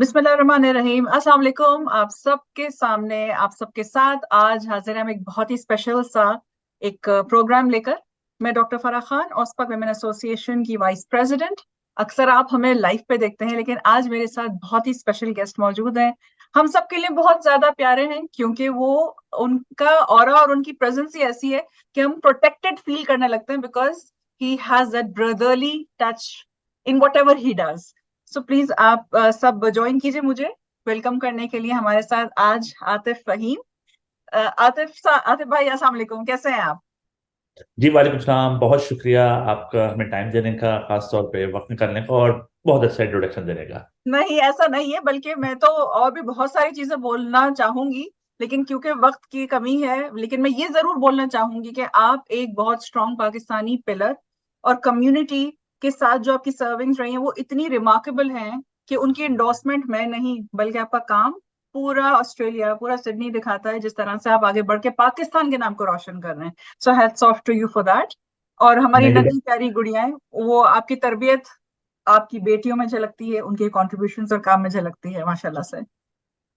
बिस्मिल्लाहिर्रहमानिर्रहीम। अस्सलाम वालेकुम। आप सबके सामने, आप सबके साथ आज हाजिर हैं हम एक बहुत ही स्पेशल सा एक प्रोग्राम लेकर। मैं डॉक्टर फराह खान, ऑस्पक विमेन एसोसिएशन की वाइस प्रेसिडेंट। अक्सर आप हमें लाइव पे देखते हैं, लेकिन आज मेरे साथ बहुत ही स्पेशल गेस्ट मौजूद हैं। हम सबके लिए बहुत ज्यादा प्यारे हैं क्योंकि वो, उनका ऑरा और उनकी प्रेजेंस ही ऐसी है कि हम प्रोटेक्टेड फील करने लगते हैं, because he has that brotherly touch in what ever he does. So please आप सब ज्वाइन कीजिए मुझे वेलकम करने के लिए हमारे साथ आज आतिफ फहीम। आतिफ भाई, अस्सलाम वालेकुम, कैसे हैं आप? जी वालेकुम सलाम। बहुत शुक्रिया आपका हमें टाइम देने का, खास तौर पे वक्त निकालने का और बहुत अच्छा इंट्रोडक्शन देने का। नहीं, ऐसा नहीं है, बल्कि मैं तो और भी बहुत सारी चीजें बोलना चाहूंगी, लेकिन क्योंकि वक्त की कमी है, लेकिन मैं ये जरूर बोलना चाहूंगी कि आप एक बहुत स्ट्रांग पाकिस्तानी पिलर, और कम्युनिटी के साथ जो आपकी सर्विंग्स रही हैं वो इतनी रिमार्केबल हैं कि उनकी इंडोर्समेंट मैं नहीं, बल्कि आपका काम पूरा ऑस्ट्रेलिया, पूरा सिडनी दिखाता है जिस तरह से आप आगे बढ़ के पाकिस्तान के नाम को रोशन कर रहे हैं। So hats off to you for that. और हमारी नहीं, नन्ही प्यारी गुड़ियाएं, वो आपकी तरबियत आपकी बेटियों में झलकती है, उनके कॉन्ट्रीब्यूशंस और काम में झलकती है, माशाल्लाह से।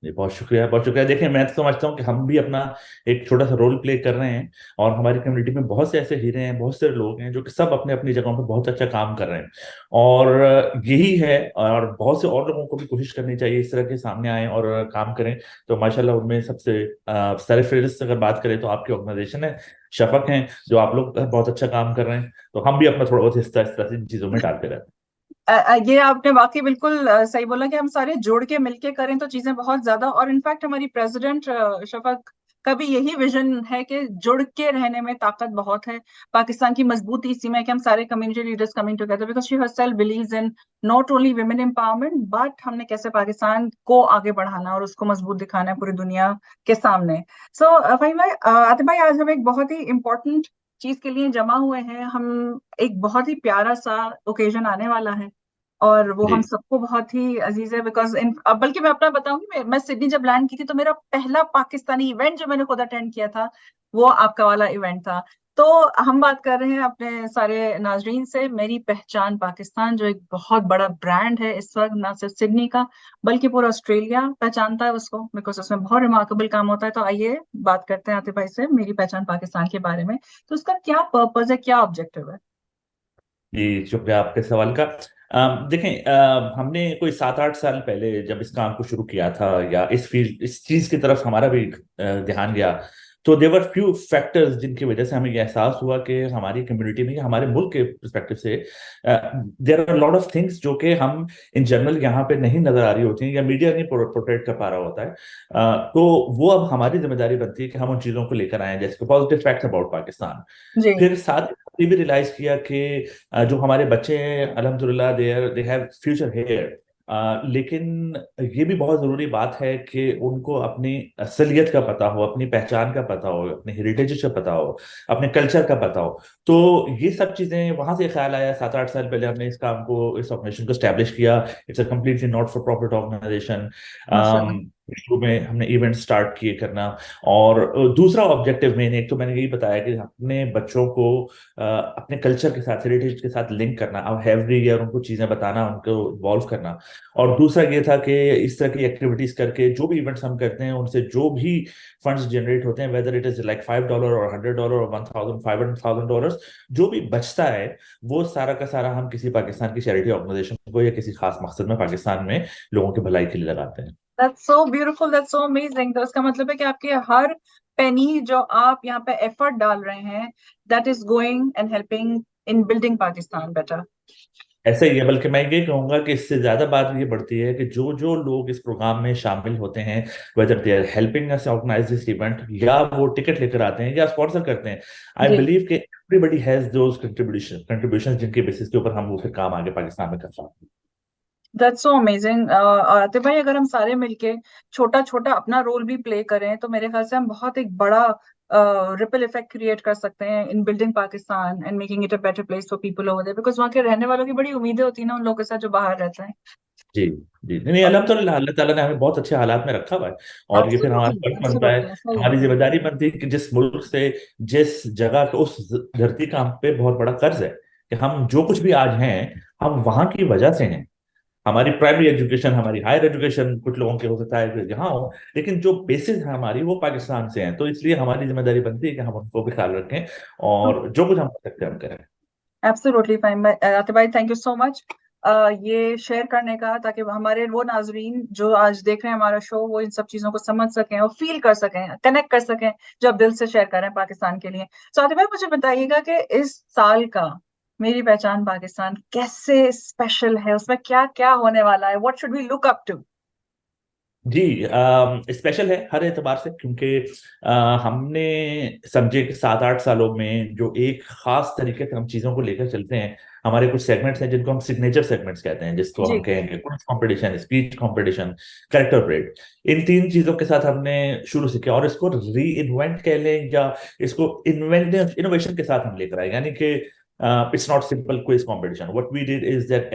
जी बहुत शुक्रिया, बहुत शुक्रिया। देखिए, मैं तो समझता हूँ कि हम भी अपना एक छोटा सा रोल प्ले कर रहे हैं और हमारी कम्युनिटी में बहुत से ऐसे हीरे हैं, बहुत से लोग हैं जो कि सब अपने अपनी जगहों पर बहुत अच्छा काम कर रहे हैं। और यही है, और बहुत से और लोगों को भी कोशिश करनी चाहिए इस तरह के सामने आए और काम करें। तो माशाल्लाह, उनमें सबसे सरफहरिस्त अगर बात करें तो आपकी ऑर्गेनाइजेशन है, शफक हैं, जो आप लोग बहुत अच्छा काम कर रहे हैं। तो हम भी अपना थोड़ा बहुत हिस्सा इस तरह से इन चीजों में डालते रहते हैं। ये आपने वाकई बिल्कुल सही बोला कि हम सारे जोड़ के मिलके करें तो चीजें बहुत ज्यादा। और इनफैक्ट हमारी प्रेसिडेंट शफक का भी यही विजन है कि जुड़ के रहने में ताकत बहुत है। पाकिस्तान की मजबूती इसी में है कि हम सारे community leaders coming together, because she herself believes in not only women empowerment, but हमने कैसे पाकिस्तान को आगे बढ़ाना और उसको मजबूत दिखाना है पूरी दुनिया के सामने। सो भाई भाई, आतिफ भाई, आज हम एक बहुत ही इंपॉर्टेंट चीज के लिए जमा हुए हैं। हम एक बहुत ही प्यारा सा ओकेजन आने वाला है और वो हम जी। सबको बहुत ही अजीज है, बिकॉज इन अब बल्कि मैं अपना बताऊंगी, मैं सिडनी जब लैंड की थी तो मेरा पहला पाकिस्तानी इवेंट जो मैंने खुद अटेंड किया था वो आपका वाला इवेंट था। तो हम बात कर रहे हैं अपने सारे नाजरीन से मेरी पहचान पाकिस्तान, जो एक बहुत बड़ा ब्रांड है इस वक्त, ना सिर्फ सिडनी का बल्कि पूरा ऑस्ट्रेलिया पहचानता है उसको, बिकॉज उसमें बहुत रिमार्केबल काम होता है। तो आइए बात करते हैं आतिफ भाई से मेरी पहचान पाकिस्तान के बारे में। तो उसका क्या पर्पज है, क्या ऑब्जेक्टिव है? जी शुक्रिया आपके सवाल का। देखें, हमने कोई 7-8 साल पहले जब इस काम को शुरू किया था, या इस फील्ड, इस चीज की तरफ हमारा भी ध्यान गया, तो देवर फ्यू फैक्टर्स जिनकी वजह से हमें यह एहसास हुआ कि हमारी कम्युनिटी में या हमारे मुल्क के परस्पेक्टिव से there are lot of things जो कि हम इन जनरल यहाँ पे नहीं नजर आ रही होती हैं या मीडिया नहीं प्रोटेक्ट कर पा रहा होता है। तो वो अब हमारी जिम्मेदारी बनती है कि हम उन चीजों को लेकर आए, जैसे पॉजिटिव फैक्ट्स अबाउट पाकिस्तान। जी। फिर साथ ही ये भी रियलाइज किया कि जो हमारे बच्चे हैं, अल्हम्दुलिल्लाह, दे हैव फ्यूचर हेयर। लेकिन ये भी बहुत जरूरी बात है कि उनको अपनी असलियत का पता हो, अपनी पहचान का पता हो, अपने हेरिटेज का पता हो, अपने कल्चर का पता हो। तो ये सब चीजें वहां से ख्याल आया। 7-8 साल पहले हमने इस काम को, इस ऑर्गेनाइजेशन को स्टैब्लिश किया। It's a completely not for profit organisation. माशाल्लाह। शुरू में हमने इवेंट स्टार्ट किए करना। और दूसरा ऑब्जेक्टिव मेन, एक तो मैंने यही बताया कि अपने बच्चों को अपने कल्चर के साथ, हेरिटेज के साथ लिंक करना, अब एवरी ईयर उनको चीजें बताना, उनको इन्वॉल्व करना। और दूसरा ये था कि इस तरह की एक्टिविटीज करके जो भी इवेंट्स हम करते हैं उनसे जो भी फंड्स जनरेट होते हैं, वेदर इट इज लाइक $5 और $100 और 1,500 जो भी बचता है, वो सारा का सारा हम किसी पाकिस्तान की चैरिटी ऑर्गेनाइजेशन को या किसी खास मकसद में पाकिस्तान में लोगों की भलाई के लिए लगाते हैं। That's so beautiful, that's so amazing. तो इसका मतलब है कि आपके हर पेनी जो आप यहाँ पे एफर्ट डाल रहे हैं, that is going and helping in building Pakistan better. ऐसा ही है, बल्कि मैं ये कहूंगा कि इससे ज्यादा बात ये बढ़ती है कि जो जो लोग इस प्रोग्राम में शामिल होते हैं, whether they are helping us organise this event, या वो टिकट लेकर आते हैं या स्पॉन्सर करते हैं, आई जी। बिलीव कि एवरीबडी हैज दोज कंट्रीब्यूशन जिनके बेसिस के ऊपर हम वो फिर काम आगे पाकिस्तान में कर सकते हैं। That's so amazing. आतिफ भाई, अगर हम सारे मिलके छोटा छोटा अपना रोल भी प्ले करें तो मेरे ख्याल से हम बहुत एक बड़ा रिपल इफेक्ट क्रिएट कर सकते हैं in building Pakistan and making it a better place for people over there, because वहाँ के रहने वालों की बड़ी उम्मीदें होती हैं ना उन लोगों के साथ जो बाहर रहते हैं। जी। जी नहीं, अल्हम्दुलिल्लाह, अल्लाह ताला ने हमें बहुत अच्छे हालात में रखा हुआ है। और ये फिर हमारा एब्सोल्युटली, फर्ज बनता है, एब्सोल्युटली सही हमारी है। जिम्मेदारी बनती है कि जिस मुल्क से, जिस जगह पे, उस धरती का हम पे बहुत बड़ा कर्ज है कि हम जो कुछ भी आज हैं, हम वहां की वजह से हैं। हमारी प्राइमरी एजुकेशन, हमारी हायर एजुकेशन कुछ लोगों के हो सकता है कि यहाँ हो, लेकिन जो बेसिस है हमारी वो पाकिस्तान से है, तो इसलिए हमारी जिम्मेदारी बनती है कि हम उनको भी ख्याल रखें और जो कुछ हम कर सकते हैं हम करें। Absolutely fine. आतिफ भाई, थैंक यू सो मच ये शेयर करने का, ताकि हमारे वो नाजरीन जो आज देख रहे हैं हमारा शो, वो इन सब चीजों को समझ सकें और फील कर सकें, कनेक्ट कर सकें, जो आप दिल से शेयर कर रहे हैं पाकिस्तान के लिए। तो आतिफ भाई, मुझे बताइएगा कि इस साल का मेरी पहचान पाकिस्तान कैसे स्पेशल है, उसमें क्या क्या होने वाला है, what should we look up to? जी, स्पेशल है हर एतबार से, क्योंकि हमने समझे कि 7-8 सालों में जो एक खास तरीके से हम चीज़ों को लेकर चलते हैं, हमारे कुछ सेगमेंट्स हैं जिनको हम सिग्नेचर सेगमेंट्स कहते हैं, जिसको जी। हम कहेंगे quiz competition, speech competition, character parade. इन 3 चीज़ों के साथ हमने शुरू से किया और इसको री इन्वेंट कह लें या इसको इन्वेंट इनोवेशन के साथ हम लेकर आए, यानी कि it's not simple quiz competition. What we did is that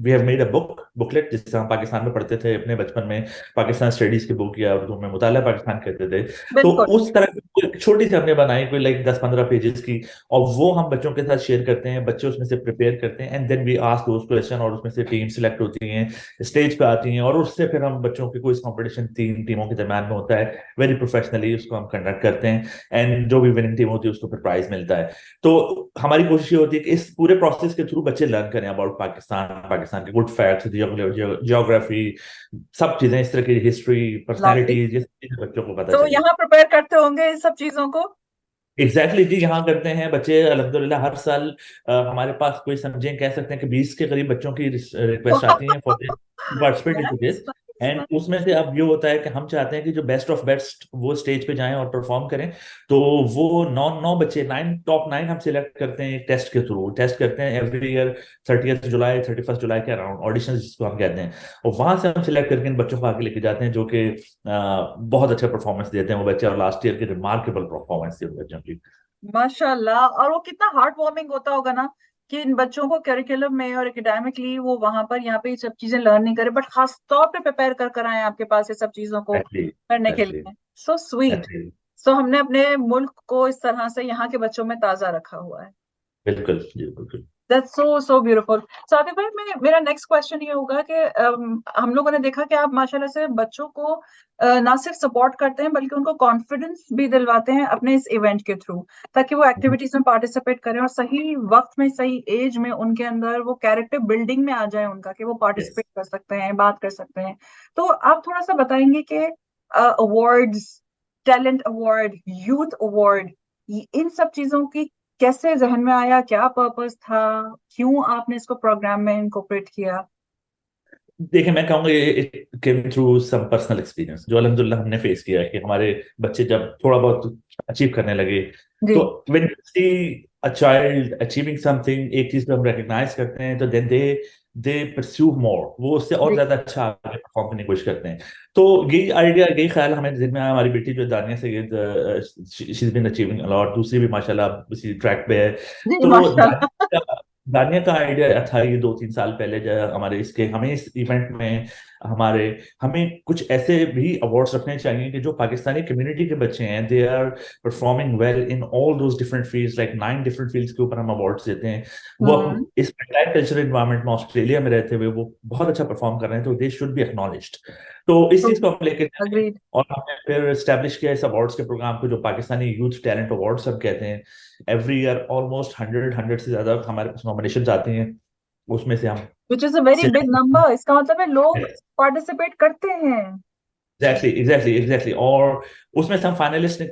we have made a booklet जिससे हम पाकिस्तान में पढ़ते थे अपने बचपन में, पाकिस्तान स्टडीज की बुक या उर्दू में मुताला पाकिस्तान कहते थे। तो बिल्कुल। उस तरह की कोई छोटी सी हमने बनाई, कोई लाइक 10-15 पेजेस की, और वो हम बच्चों के साथ शेयर करते हैं, बच्चे उसमें से प्रिपेयर करते हैं, and then we ask those question, और उसमें से टीम सिलेक्ट होती हैं, स्टेज पे आती हैं, और उससे फिर हम बच्चों की क्विज कंपटीशन 3 टीमों के दरम्यान में होता है, वेरी प्रोफेशनली उसको हम कंडक्ट करते हैं, एंड जो भी विनिंग टीम होती है उसको फिर प्राइज मिलता है। तो हमारी कोशिश ये होती है कि इस पूरे प्रोसेस के थ्रू बच्चे लर्न करें अबाउट पाकिस्तान, पाकिस्तान के गुड फैक्ट्स, जियोग्राफी, सब चीजें इस तरह की, हिस्ट्री, लवली। पर्सनैलिटीज, ये सब चीजें बच्चों को पता तो चले। यहाँ प्रिपेयर करते होंगे इन सब चीजों को? एग्जैक्टली जी, यहाँ करते हैं बच्चे अल्हम्दुलिल्लाह हर साल। हमारे पास कोई समझें कह सकते हैं कि 20 के करीब बच्चों की रिक्वेस्ट आती है for participate in this. That's and nice. उसमें से अब ये होता है कि हम चाहते हैं कि जो बेस्ट ऑफ बेस्ट वो स्टेज पे जाएं और परफॉर्म करें। तो वो 9 बच्चे, 9 टॉप 9 हम सिलेक्ट करते हैं टेस्ट के थ्रू, टेस्ट करते हैं एवरी ईयर 30 जुलाई 31 जुलाई के अराउंड, ऑडिशन जिसको हम कहते हैं। और वहां से हम सिलेक्ट करके इन बच्चों को आगे लेके जाते हैं, जो कि बहुत अच्छा परफॉर्मेंस देते हैं वो बच्चे, और लास्ट ईयर की रिमार्केबल परफॉर्मेंस थी उन बच्चों की। माशाल्लाह। और वो कितना हार्ट वार्मिंग होता होगा ना, कि इन बच्चों को करिकुलम में और एकेडमिकली वो वहां पर यहाँ पे ये सब चीजें लर्न नहीं करे, बट खास तौर पे प्रिपेयर कर कर आए आपके पास ये सब चीजों को एग्जैक्टली, करने के एग्जैक्टली, लिए। So sweet. एग्जैक्टली। सो हमने अपने मुल्क को इस तरह से यहाँ के बच्चों में ताजा रखा हुआ है। बिल्कुल जी, बिल्कुल। That's so so beautiful. Sadiq भाई, मेरा नेक्स्ट क्वेश्चन ये होगा कि हम लोगों ने देखा कि आप माशाल्लाह से बच्चों को ना सिर्फ सपोर्ट करते हैं, बल्कि उनको कॉन्फिडेंस भी दिलवाते हैं अपने इस इवेंट के थ्रू, ताकि वो एक्टिविटीज में पार्टिसिपेट करें और सही वक्त में, सही एज में उनके अंदर वो कैरेक्टर बिल्डिंग में आ जाए उनका, कि वो यस। पार्टिसिपेट कर सकते हैं, बात कर सकते हैं। तो आप थोड़ा सा बताएंगे कि awards, talent award, youth award, इन सब चीजों की कैसे जहन में आया, क्या पर्पस था, क्यों आपने इसको प्रोग्राम में इनकॉर्पोरेट किया? देखिए, मैं कहूँगा ये it came through some personal experience जो अल्हम्दुलिल्लाह हमने फेस किया है, कि हमारे बच्चे जब थोड़ा बहुत अचीव करने लगे, जी। तो when you see a child achieving something, एक चीज पे हम रिकग्नाइज करते हैं, तो देन दे परस्यू मोर, वो उससे और जी। ज्यादा अच्छा आगे परफॉर्म करने की कोशिश करते हैं। तो यही आइडिया, यही ख्याल हमें जिन में आया। हमारी बेटी जो दानिया से, she is been achieving a lot, दूसरी भी माशाल्लाह उसी ट्रैक पे है। जी तो माशाल्लाह। दानिया का आइडिया था ये 2-3 साल पहले, जब हमारे इसके, हमें इस इवेंट में हमारे, हमें कुछ ऐसे भी अवार्ड्स रखने चाहिए कि जो पाकिस्तानी कम्युनिटी के बच्चे हैं, they are performing well in all those different fields, like 9 different fields के ऊपर हम अवार्ड्स देते हैं। वो हम्म। इस कल्चरल इन्वायरमेंट में ऑस्ट्रेलिया में रहते हुए वो बहुत अच्छा परफॉर्म कर रहे हैं, तो दे शुड बी एक्नॉलेज्ड। तो इस चीज को हम लेके चले, अग्रीड। और हमने फिर स्टैब्लिश किया इस अवार्ड्स के प्रोग्राम को, जो पाकिस्तानी यूथ टैलेंट अवार्ड्स हम कहते हैं। एवरी ईयर ऑलमोस्ट 100 से ज्यादा हमारे पास नॉमिनेशन आती हैं, उसमें से हम which is a very big select। Number. इसका मतलब है लोग पार्टिसिपेट करते हैं। Exactly, exactly, exactly. और उसमें से हम फाइनलिस्ट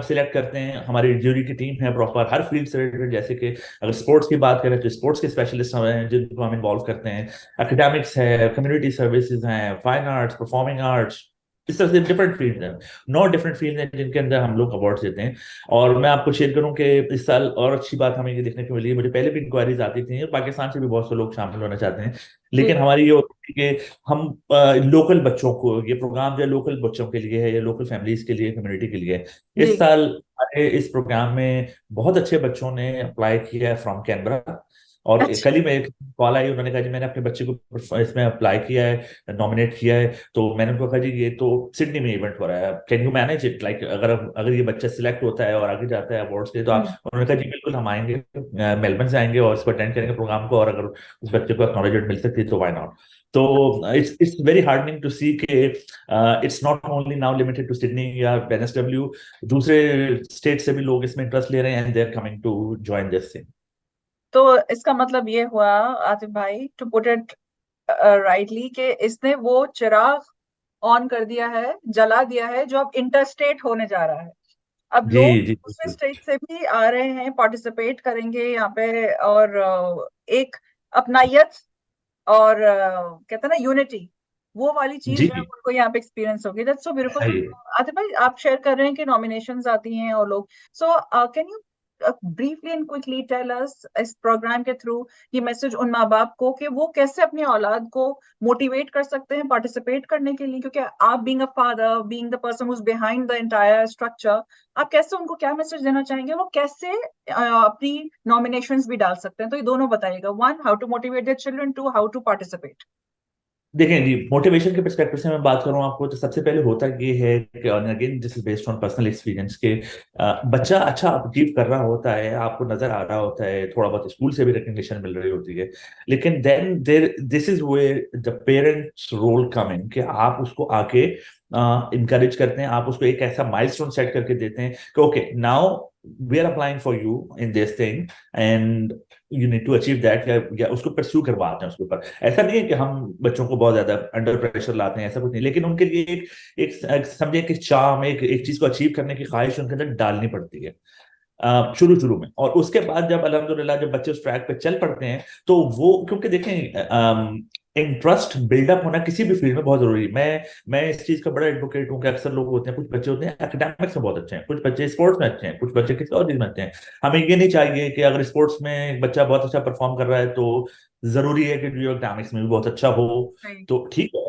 सिलेक्ट करते हैं, हमारी ज्यूरी की टीम है प्रॉपर हर फील्ड से रिलेटेड, जैसे कि अगर स्पोर्ट्स की बात करें तो स्पोर्ट्स के स्पेशलिस्ट हैं जिनको हम इन्वॉल्व करते हैं, एकेडमिक्स है, कम्युनिटी सर्विसेज हैं, फाइन आर्ट्स, परफॉर्मिंग आर्ट्स, इस तरह से डिफरेंट फील्ड हैं। 9 डिफरेंट फील्ड हैं जिनके अंदर हम लोग अवार्ड्स देते हैं। और मैं आपको शेयर करूं कि इस साल और अच्छी बात हमें ये देखने को मिली है, मुझे पहले भी इंक्वायरीज आती थी, पाकिस्तान से भी बहुत से लोग शामिल होना चाहते हैं, जी। लेकिन हमारी ये होती है कि हम लोकल बच्चों को, ये प्रोग्राम जो है लोकल बच्चों के लिए है, या लोकल फैमिलीज के लिए, कम्युनिटी के लिए है। जी। इस साल हमारे इस प्रोग्राम में बहुत अच्छे बच्चों ने अप्लाई किया है फ्रॉम कैनबरा। और अच्छा। कल ही मैं एक कॉल आई, उन्होंने कहा जी मैंने अपने बच्चे को इसमें अप्लाई किया है, नॉमिनेट किया है। तो मैंने उनको कहा जी ये तो सिडनी में इवेंट हो रहा है, can you manage it, like अगर अगर ये बच्चा सिलेक्ट होता है और आगे जाता है अवार्ड्स के लिए, तो आप, हम्म। उन्होंने कहा जी बिल्कुल हम आएंगे, मेलबर्न से आएंगे और इसको अटेंड करेंगे प्रोग्राम को, और अगर उस बच्चे को एक्नॉलेजमेंट मिल सकती है तो वाई नॉट। तो it's very heartening to see के it's not only now limited to Sydney या एनएसडब्ल्यू, दूसरे स्टेट से भी लोग इसमें इंटरेस्ट ले रहे हैं and they are coming to join this thing. तो इसका मतलब ये हुआ आतिफ भाई, टू पुट इट राइटली, कि इसने वो चिराग ऑन कर दिया है, जला दिया है, जो अब इंटरस्टेट होने जा रहा है। अब जी लोग जी दूसरे बिल्कुल। स्टेट से भी आ रहे हैं, पार्टिसिपेट करेंगे यहाँ पे, और एक अपनायत और कहते हैं ना यूनिटी, वो वाली चीज जो है जी उनको यहाँ पे एक्सपीरियंस होगी। That's so beautiful. है तो ये। आतिफ भाई, आप शेयर कर रहे हैं कि नॉमिनेशंस आती हैं और लोग, so can you briefly and quickly tell us इस प्रोग्राम के थ्रू ये मैसेज उन माँ बाप को कि वो कैसे अपनी औलाद को मोटिवेट कर सकते हैं पार्टिसिपेट करने के लिए, क्योंकि आप being a father, being the person who is behind the entire structure, आप कैसे उनको क्या मैसेज देना चाहेंगे, वो कैसे अपनी नॉमिनेशंस भी डाल सकते हैं? तो ये दोनों बताइएगा, one, how to motivate their children, two, how to participate. देखें जी, मोटिवेशन के पर्सपेक्टिव से मैं बात करूं आपको, तो सबसे पहले होता ये है कि, और again this is based on personal experience, के बच्चा अच्छा अचीव कर रहा होता है, आपको नजर आ रहा होता है, थोड़ा बहुत स्कूल से भी रिकग्निशन मिल रही होती है, लेकिन then there this is where the parents role come in, कि आप उसको आके इंकरेज करते हैं, आप उसको एक ऐसा माइलस्टोन सेट करके देते हैं कि okay now we are applying for you in this thing and you need to achieve that, या उसको परस्यू करवाते हैं उसके ऊपर। ऐसा नहीं है कि हम बच्चों को बहुत ज्यादा अंडर प्रेशर लाते हैं, ऐसा कुछ नहीं, लेकिन उनके लिए एक समझे कि चाम, एक चीज को अचीव करने की ख्वाहिश उनके अंदर डालनी पड़ती है शुरू शुरू में। और उसके बाद जब अल्हम्दुलिल्लाह जब बच्चे उस ट्रैक पे चल पड़ते हैं, तो वो, क्योंकि देखें इंटरेस्ट बिल्डअप होना किसी भी फील्ड में बहुत जरूरी है। मैं इस चीज का बड़ा एडवोकेट हूँ कि अक्सर लोग होते हैं, कुछ बच्चे होते हैं एकेडमिक्स में बहुत अच्छे हैं, कुछ बच्चे स्पोर्ट्स में अच्छे हैं, कुछ बच्चे किसी और चीज में अच्छे हैं। हमें ये नहीं चाहिए कि अगर स्पोर्ट्स में एक बच्चा बहुत अच्छा परफॉर्म कर रहा है तो जरूरी है कि जो एकेडमिक्स में भी बहुत अच्छा हो। Right. तो ठीक है,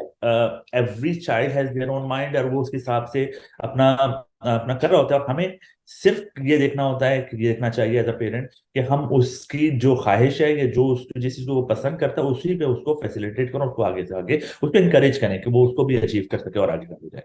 every child has their own mind, और वो उसके हिसाब से अपना अपना कर रहा होता है, और हमें सिर्फ ये देखना होता है, कि ये देखना चाहिए एज अ पेरेंट कि हम उसकी जो ख्वाहिश है, या जो उसको जिस चीज को वो पसंद करता है, उसी पे उसको फैसिलिटेट करो, उसको आगे से आगे उसको इनकरेज करें कि वो उसको भी अचीव कर सके और आगे बढ़ जाए।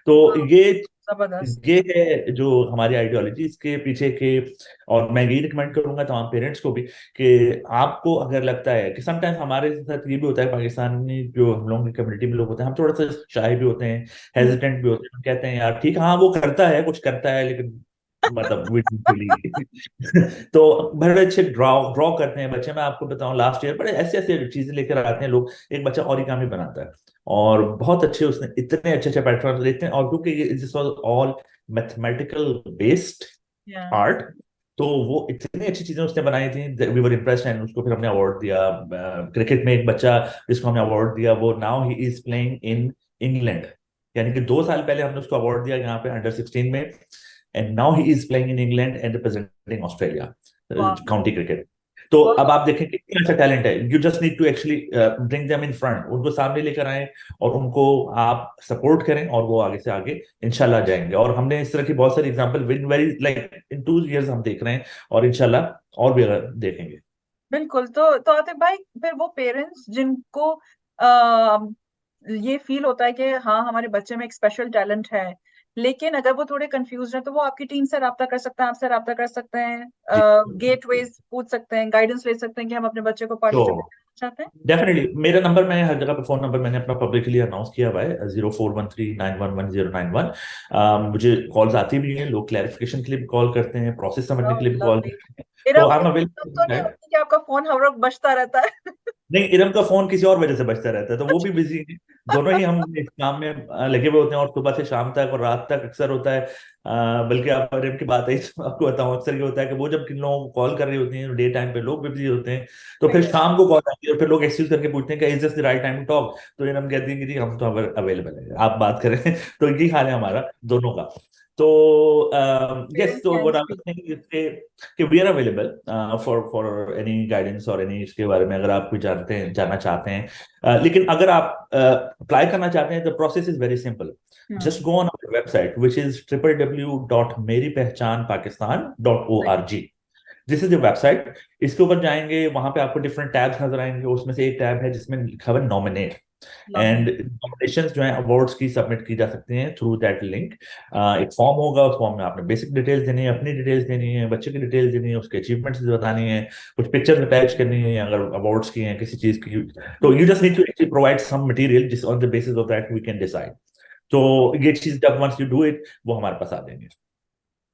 तो वाह, ये जबरदस्त। ये है जो हमारी आइडियोलॉजी इसके पीछे के। और मैं यही रिकमेंड करूंगा तमाम पेरेंट्स को भी, कि आपको अगर लगता है कि समटाइम्स हमारे साथ ये भी होता है, पाकिस्तानी जो हम लोगों की कम्युनिटी में लोग होते हैं, हम थोड़ा सा शाय भी होते हैं, हम्म, हेजिटेंट भी होते हैं, हम कहते हैं यार ठीक है, हाँ वो करता है, कुछ करता है, लेकिन मतलब we don't really तो बड़े अच्छे ड्रॉ ड्रॉ करते हैं बच्चे। मैं आपको बताऊं, लास्ट ईयर बड़े ऐसे ऐसे चीजें लेकर आते हैं लोग, एक बच्चा ओरिगामी बनाता है, और बहुत अच्छे, उसने इतने अच्छे अच्छे पैटर्न लेते हैं, और क्योंकि this was all mathematical based yeah, art, तो वो इतनी अच्छी चीजें उसने बनाई थी, वी वर इम्प्रेस्ड, एंड उसको फिर हमने अवार्ड दिया। क्रिकेट में एक बच्चा जिसको हमने अवार्ड दिया, वो now he is playing in England, यानी कि 2 साल पहले हमने उसको अवार्ड दिया यहाँ पे अंडर 16 में, and now he is playing in England and representing Australia वाह, काउंटी क्रिकेट। तो अब वाह। आप देखें कितना अच्छा टैलेंट है, you just need to actually bring them in front, उनको सामने लेकर आए, और उनको आप सपोर्ट करें, और वो आगे से आगे इंशाल्लाह जाएंगे। और हमने इस तरह की बहुत सारी example win very like in 2 years हम देख रहे हैं, और इंशाल्लाह और भी अगर देखेंगे। बिल्कुल। तो आतिफ भाई, फिर वो पेरेंट्स जिनको आ, ये फील होता है कि हाँ हमारे बच्चे में एक स्पेशल टैलेंट है, लेकिन अगर वो थोड़े कंफ्यूज हैं, तो वो आपकी टीम से राब्ता कर सकते हैं, आपसे राब्ता कर सकते हैं, जी गेटवेज पूछ सकते हैं, गाइडेंस ले सकते हैं कि हम अपने बच्चे को तो पार्टिसिपेट करना चाहते हैं। डेफिनेटली मेरा नंबर, मैं हर जगह पे फोन नंबर मैंने अपना पब्लिकली अनाउंस किया हुआ है, 0413911091। मुझे कॉल्स आती भी हैं, लोग क्लैरिफिकेशन के लिए भी कॉल करते हैं, प्रोसेस समझने के लिए भी कॉल लवली। करते हैं। तो इरम आई एम इरम तो नहीं अवेलेबल। होती कि आपका फोन हर वक्त बजता रहता है? नहीं, इरम का फोन किसी और वजह से बजता रहता है, तो वो भी बिजी है। दोनों ही हम इस काम में लगे हुए होते हैं, और सुबह से शाम तक और रात तक अक्सर होता है। बल्कि आप इरम की बात है तो आपको बताऊं, अक्सर ये होता है कि वो जब किन लोगों को कॉल कर रही होती हैं, डे टाइम पे लोग बिजी होते हैं, तो फिर शाम को कॉल आती है, और फिर लोग एक्सक्यूज करके पूछते हैं कि is this the right time to talk, तो इरम कहती है कि जी हम तो अवेलेबल है, आप बात करें तो यही हाल है हमारा दोनों का। तो यस, पेरेंट्स तो के व्हाट एंड आई से वाज भी। थिंकिंग कि we are available for any guidance और एनी इसके बारे में, अगर आप कुछ जानते हैं, जानना चाहते हैं। लेकिन अगर आप अप्लाई करना चाहते हैं, the process is very simple. Hmm. Just go on our website which is www.meripehchanpakistan.org। This is the website. इसके ऊपर जाएंगे, वहां पे आपको डिफरेंट टैब्स नजर आएंगे, उसमें से एक टैब है जिसमें लिखा हुआ है नॉमिनेट। lovely. एंड नॉमिनेशन जो है अवार्ड्स की सबमिट की जा सकती हैं थ्रू दैट लिंक। एक फॉर्म होगा, उस फॉर्म में आपने बेसिक डिटेल्स देनी है, अपनी डिटेल्स देनी है, बच्चे की डिटेल्स देनी है, उसके अचीवमेंट्स बतानी है, कुछ पिक्चर्स अटैच करनी है अगर अवार्ड्स की हैं किसी चीज की। तो you just need to actually provide some material जिस on the basis of that we can decide. तो ये चीज जब वंस यू डू इट वो हमारे पास आ जाएंगे।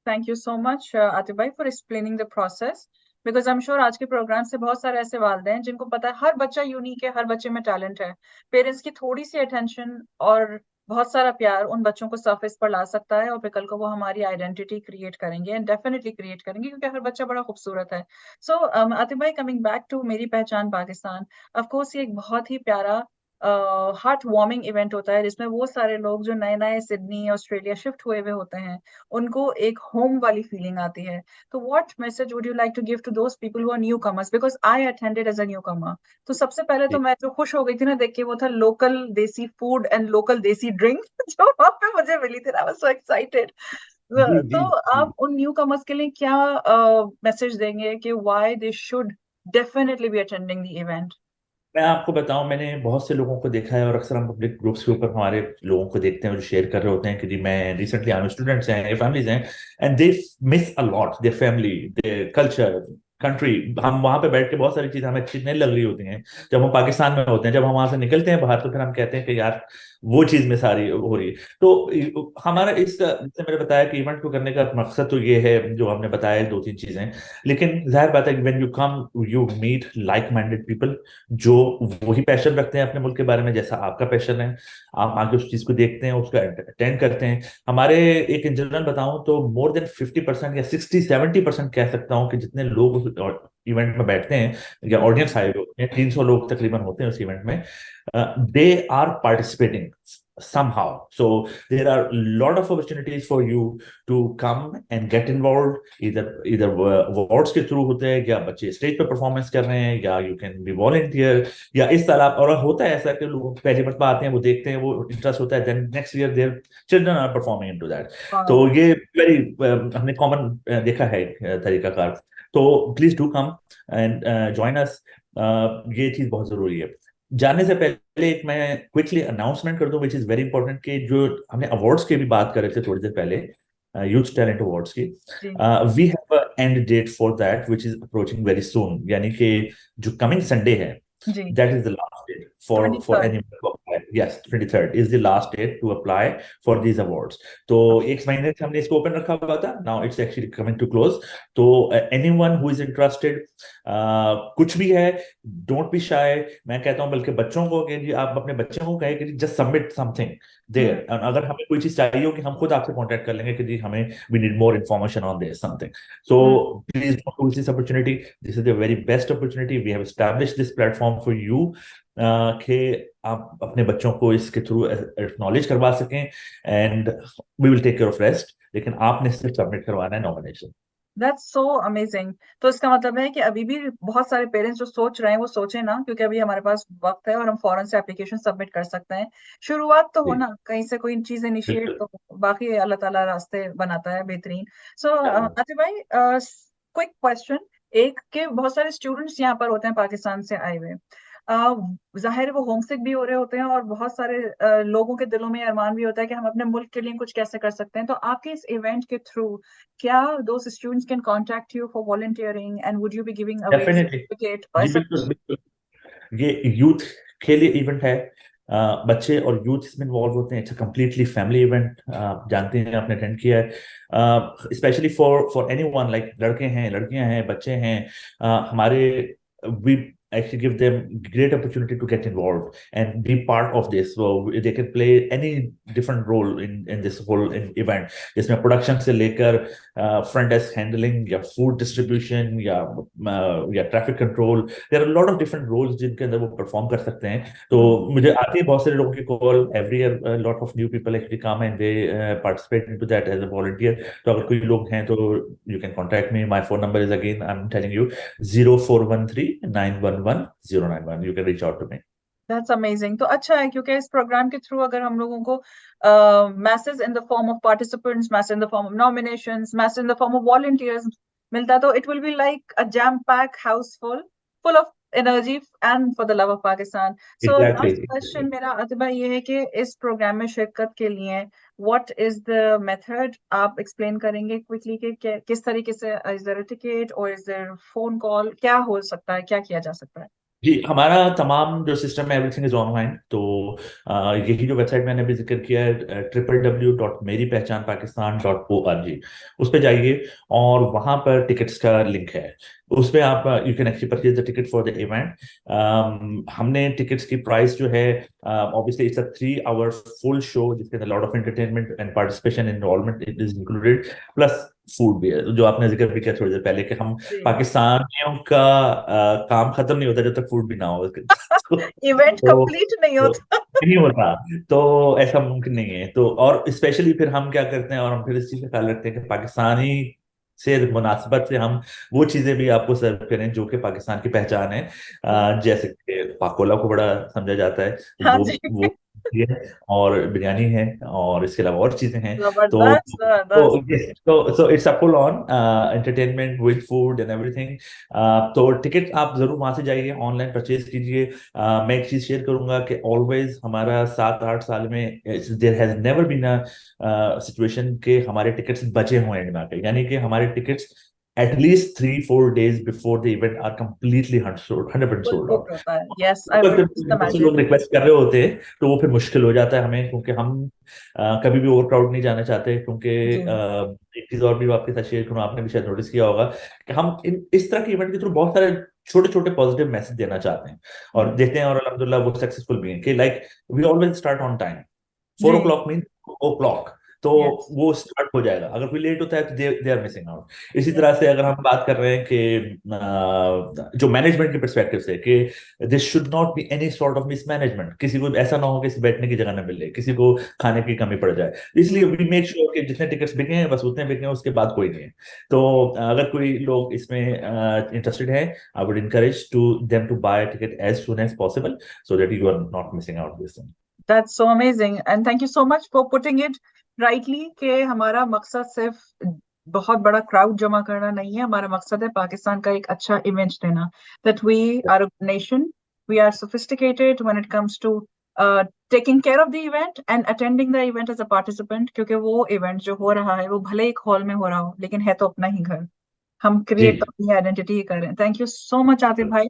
Thank you so much Atif भाई for explaining the process, because I am sure आज के प्रोग्राम से बहुत सारे ऐसे वालिदैन हैं जिनको पता है हर बच्चा यूनिक है, हर बच्चे में टैलेंट है। पेरेंट्स की थोड़ी सी अटेंशन और बहुत सारा प्यार उन बच्चों को सरफेस पर ला सकता है, और फिर कल को वो हमारी आइडेंटिटी क्रिएट करेंगे, एंड डेफिनेटली क्रिएट करेंगे, क्योंकि हर बच्चा बड़ा खूबसूरत है। सो आतिफ भाई, कमिंग बैक टू मेरी पहचान पाकिस्तान, ऑफ कोर्स ये एक बहुत ही प्यारा हार्ट वार्मिंग इवेंट होता है, जिसमें वो सारे लोग जो नए नए सिडनी ऑस्ट्रेलिया शिफ्ट हुए हुए होते हैं, उनको एक होम वाली फीलिंग आती है। तो what message would you like to give to those people who are newcomers, because I attended as a newcomer. तो सबसे पहले तो मैं जो खुश हो गई थी ना देख के, वो था लोकल देसी फूड एंड लोकल देसी ड्रिंक जो वहां पे मुझे मिली थी। I was so excited. जी तो जी जी। आप उन न्यू कमर्स के लिए क्या मैसेज देंगे कि why they should definitely be attending the event? मैं आपको बताऊं, मैंने बहुत से लोगों को देखा है और अक्सर हम पब्लिक ग्रुप्स के ऊपर हमारे लोगों को देखते हैं जो शेयर कर रहे होते हैं कि जी मैं रिसेंटली आए स्टूडेंट्स हैं, फैमिलीज हैं, and they miss a lot their family, their culture, country. हम वहां पे बैठ के बहुत सारी चीजें हमें अच्छी नहीं लग रही होती हैं जब हम पाकिस्तान में होते हैं। जब हम वहां से निकलते हैं बाहर तो फिर हम कहते हैं कि यार वो चीज में सारी हो रही है। तो हमारा इस जैसे मैंने बताया कि इवेंट को करने का मकसद तो ये है जो हमने बताया, दो तीन चीजें। लेकिन जाहिर बात है कि when you come you meet like minded people जो वही पैशन रखते हैं अपने मुल्क के बारे में जैसा आपका पैशन है। आप आगे उस चीज को देखते हैं, उसको अटेंड करते हैं। हमारे एक इन जनरल बताऊं तो मोर देन 50% या 60-70% कह सकता हूं कि जितने लोग उस इवेंट में बैठते हैं या ऑडियंस आए हुए होते हैं, 300 लोग तकरीबन होते हैं उस इवेंट में, they are participating somehow. So there are a lot of opportunities for you to come and get involved. either awards के थ्रू होते हैं, या बच्चे स्टेज पे परफॉर्मेंस कर रहे हैं, या यू कैन बी वॉलंटियर, या इस तरह। और होता है ऐसा कि लोग पहली मरतबा आते हैं, वो देखते हैं, वो इंटरेस्ट होता है, then next year their children are performing into that. तो ये वेरी हमने कॉमन देखा है तरीकाकार। तो please do come and join us. ये चीज बहुत जरूरी है। जाने से पहले एक मैं क्विकली अनाउंसमेंट कर दूं विच इज वेरी इंपॉर्टेंट, कि जो हमने अवार्ड्स के भी बात कर रहे थे थोड़ी देर पहले, यूथ टैलेंट अवार्ड्स की, जी we have a end date for that which is approaching very soon, यानी कि जो कमिंग संडे है, जी। that is the last date twenty for third anyone to apply. Yes, 23rd is the last date to apply for these awards. तो एक महीने से हमने इसको ओपन रखा हुआ था, now it's actually coming to close. तो anyone who is interested, कुछ भी है, डोंट बी शाय। मैं कहता हूँ बल्कि बच्चों को कि जी आप अपने बच्चों को कहें कि जस्ट सबमिट समथिंग देयर, अगर हमें कोई चीज चाहिए होगी हम खुद आपसे कांटेक्ट कर लेंगे कि जी हमें we need more information on this something. So please don't lose this opportunity, this is the very best opportunity, we have established this platform for you, कि आप अपने बच्चों को इसके थ्रू एक्नॉलेज करवा सकें, and we will take care of rest. लेकिन आपने सिर्फ सबमिट करवाना है नॉमिनेशन। That's so amazing. तो इसका मतलब है कि अभी भी बहुत सारे पेरेंट्स जो सोच रहे हैं वो सोचें ना, क्योंकि अभी हमारे पास वक्त है और हम फौरन से एप्लीकेशन सबमिट कर सकते हैं। शुरुआत तो हो जी ना कहीं से, कोई चीज इनिशिएट बिल्कुल। तो हो। बाकी अल्लाह ताला रास्ते बनाता है बेहतरीन। सो आतिफ भाई, क्विक क्वेश्चन। एक के बहुत सारे स्टूडेंट्स यहाँ पर होते हैं पाकिस्तान से आए हुए, जाहिर है वो होमसिक भी हो रहे होते हैं, और बहुत सारे लोगों के दिलों में अरमान भी होता है कि हम अपने मुल्क के लिए कुछ कैसे कर सकते हैं। तो आपके इस इवेंट के थ्रू क्या those students can contact you for volunteering, and would you be giving away definitely. Certificate जी ऐसा बिल्कुल कुछ? बिल्कुल। ये यूथ के लिए इवेंट है। बच्चे और यूथ इसमें इन्वॉल्व होते हैं। इट्स कम्प्लीटली फैमिली इवेंट, आप जानते हैं, आपने अटेंड किया है। Specially for for anyone, like लड़के हैं, लड़कियां हैं, बच्चे हैं, हमारे we actually give them great opportunity to get involved and be part of this, so they can play any different role in this whole event, जिसमें प्रोडक्शन से लेकर फ्रंट डेस्क हैंडलिंग, या फूड डिस्ट्रीब्यूशन, या traffic control, there are lot of different roles जिनके अंदर वो perform कर सकते हैं। तो मुझे आती है बहुत सारे लोगों की call every year, lot of new people actually come and they participate into that as a volunteer. तो अगर कोई लोग हैं तो you can contact me, my phone number is again I am telling you 0413-911-091, you can reach out to me. That's amazing. तो अच्छा है, क्योंकि इस प्रोग्राम के थ्रू अगर हम लोगों को message in the form of participants, message in the form of nominations, message in the form of volunteers मिलता है, तो it will be like a jam pack house full full of energy and for the love of Pakistan. So Exactly. last question मेरा आतिफ भाई ये है कि इस programme में शिरकत के लिए what is the method, आप explain करेंगे quickly कि किस तरीके से is there a ticket or is there phone call, क्या हो सकता है, क्या किया जा सकता है? जी, हमारा तमाम जो सिस्टम है एवरीथिंग इज ऑनलाइन। तो यही जो वेबसाइट मैंने अभी जिक्र किया है www.मेरीपहचानपाकिस्तान.org, उस पर जाइए और वहां पर टिकट्स का लिंक है। उसमें आप you can actually purchase the ticket for the event. हमने टिकट्स की प्राइस जो है, obviously it's a 3 hour full show जिसके अंदर lot of entertainment and participation involvement it is included, plus food भी है, जो आपने जिक्र भी किया थोड़ी देर पहले कि हम जी। पाकिस्तानियों का काम खत्म नहीं होता जब तक फूड भी ना हो। इवेंट तो, कंप्लीट नहीं तो होता। नहीं होता, तो ऐसा मुमकिन नहीं है। तो और स्पेशली फिर हम क्या करते हैं, और हम फिर इस चीज का ख्याल रखते हैं कि पाकिस्तानी से मुनासिबत से हम वो चीजें भी आपको सर्व करें जो कि पाकिस्तान की पहचान है। जैसे कि पाकोला को बड़ा समझा जाता है, हाँ जी। वो ये है, और बिरयानी है, और इसके अलावा और चीजें हैं। तो जबरदस्त जबरदस्त। तो it's a full on entertainment with food and everything. तो टिकट आप जरूर वहां से जाइए, ऑनलाइन परचेज कीजिए। मैं एक चीज शेयर करूंगा कि ऑलवेज हमारा 7-8 साल में there has never been a situation के हमारे टिकट्स बचे हुए हैं ना कहीं, यानी कि हमारे tickets at least 3-4 days before the event are completely 100% full sold book out. होता है, यस आई अगर विटनेस्ड द फिर से मैजिक। लोग रिक्वेस्ट कर रहे होते हैं तो वो फिर मुश्किल हो जाता है हमें, क्योंकि हम कभी भी ओवरक्राउड नहीं जाना चाहते। क्योंकि जी एक चीज और भी आपके साथ शेयर करूँ, आपने भी शायद नोटिस किया होगा कि हम इस तरह के इवेंट के थ्रू बहुत सारे छोटे छोटे पॉजिटिव मैसेज देना चाहते हैं और देते हैं, और अल्हम्दुलिल्लाह वो सक्सेसफुल भी हैं। कि like we always start on time, 4 o'clock mean o'clock, तो यस वो स्टार्ट हो जाएगा। अगर कोई लेट होता है तो दे आर मिसिंग आउट। इसी यस तरह से अगर हम बात कर रहे हैं कि जो मैनेजमेंट के परस्पेक्टिव से, कि this should not be any sort of mismanagement, किसी को ऐसा ना हो कि बैठने की जगह ना मिले, किसी को खाने की कमी पड़ जाए। इसलिए वी मेक श्योर कि जितने टिकट्स बिके हैं बस उतने बिके हैं, उसके बाद कोई नहीं है। तो अगर कोई लोग इसमें इंटरेस्टेड है, I would encourage to them to buy ticket as soon as possible so that you are not missing out this thing. That's so amazing and thank you so much for putting it rightly कि हमारा मकसद सिर्फ बहुत बड़ा crowd जमा करना नहीं है, हमारा मकसद है पाकिस्तान का एक अच्छा इमेज देना, that we are a nation, we are sophisticated when it comes to taking care of the event and attending the event as a participant, क्योंकि वो इवेंट जो हो रहा है वो भले एक हॉल में हो रहा हो लेकिन है तो अपना ही घर, हम जी, क्रिएट तो अपनी आइडेंटिटी ही कर रहे हैं। Thank you so much Atif भाई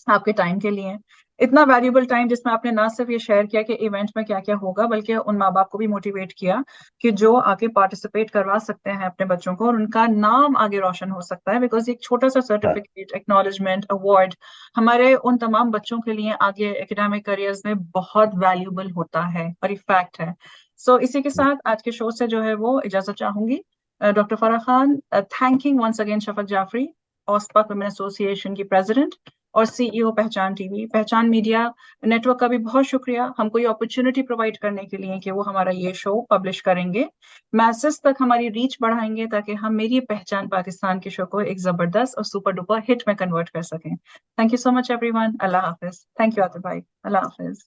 आपके टाइम के लिए, इतना वैल्यूबल टाइम जिसमें आपने ना सिर्फ ये शेयर किया कि इवेंट में क्या क्या होगा, बल्कि उन माँ बाप को भी मोटिवेट किया कि जो आके पार्टिसिपेट करवा सकते हैं अपने बच्चों को और उनका नाम आगे रोशन हो सकता है, बिकॉज एक छोटा सा सर्टिफिकेट, एक्नॉलेजमेंट, अवार्ड हमारे उन तमाम बच्चों के लिए आगे एकेडमिक करियर्स में बहुत वैल्यूबल होता है और ये फैक्ट है। सो इसी के साथ आज के शो से जो है वो इजाजत चाहूंगी। Doctor Farah Khan, thanking once again Shafaq Jafri, ऑस्पाक वुमेन एसोसिएशन की प्रेसिडेंट और CEO Pehchan TV, Pehchan media network का भी बहुत शुक्रिया हमको ये अपॉर्चुनिटी प्रोवाइड करने के लिए कि वो हमारा ये शो पब्लिश करेंगे, मैसेज तक हमारी रीच बढ़ाएंगे ताकि हम मेरी पहचान पाकिस्तान के शो को एक जबरदस्त और सुपर डुपर हिट में कन्वर्ट कर सकें। Thank you so much everyone, Allah Hafiz. Thank you Atif भाई, अल्लाह हाफिज।